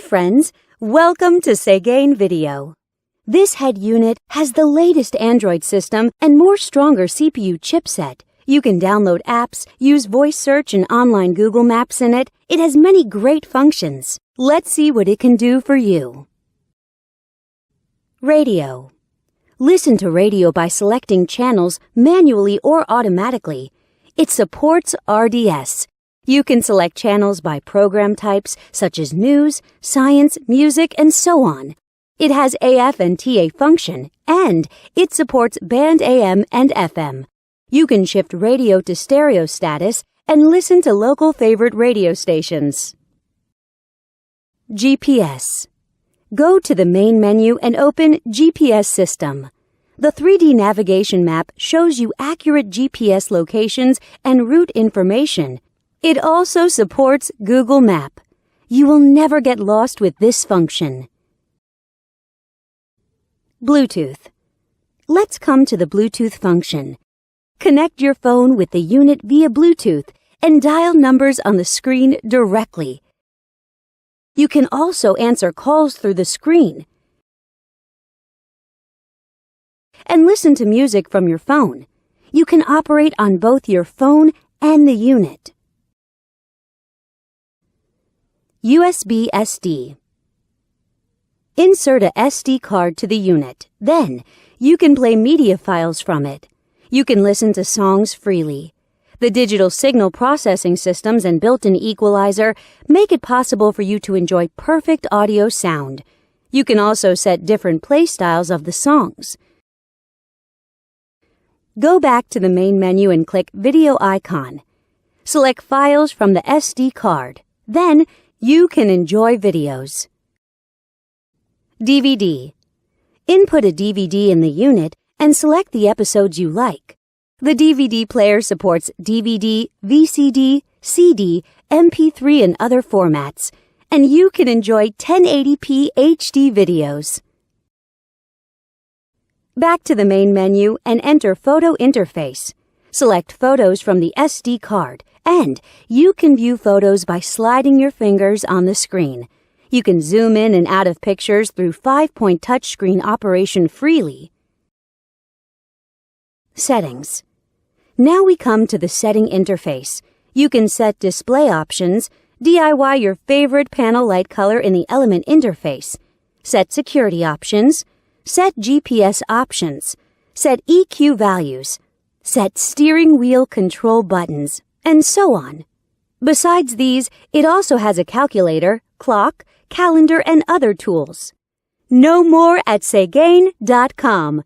friends, welcome to Segain Video. This head unit has the latest Android system and more stronger CPU chipset. You can download apps, use voice search and online Google Maps in it. It has many great functions. Let's see what it can do for you. Radio. Listen to radio by selecting channels manually or automatically. It supports RDS. You can select channels by program types such as news, science, music, and so on. It has AF and TA function, and it supports band AM and FM. You can shift radio to stereo status and listen to local favorite radio stations. GPS. Go to the main menu and open GPS System. The 3D navigation map shows you accurate GPS locations and route information. It also supports Google Map. You will never get lost with this function. Bluetooth. Let's come to the Bluetooth function. Connect your phone with the unit via Bluetooth and dial numbers on the screen directly. You can also answer calls through the screen and listen to music from your phone. You can operate on both your phone and the unit. USB SD. Insert a SD card to the unit. Then, you can play media files from it. You can listen to songs freely. The digital signal processing systems and built-in equalizer make it possible for you to enjoy perfect audio sound. You can also set different play styles of the songs. Go back to the main menu and click Video icon. Select Files from the SD card. Then, you can enjoy videos. DVD. Input a DVD in the unit and select the episodes you like. The DVD player supports DVD, VCD, CD, MP3 and other formats, and you can enjoy 1080p HD videos. Back to the main menu and enter Photo Interface. Select photos from the SD card, and you can view photos by sliding your fingers on the screen. You can zoom in and out of pictures through 5-point touchscreen operation freely. Settings. Now we come to the setting interface. You can set display options, DIY your favorite panel light color in the element interface, set security options, set GPS options, set EQ values, set steering wheel control buttons, and so on. Besides these, it also has a calculator, clock, calendar, and other tools. Know more at Segain.com.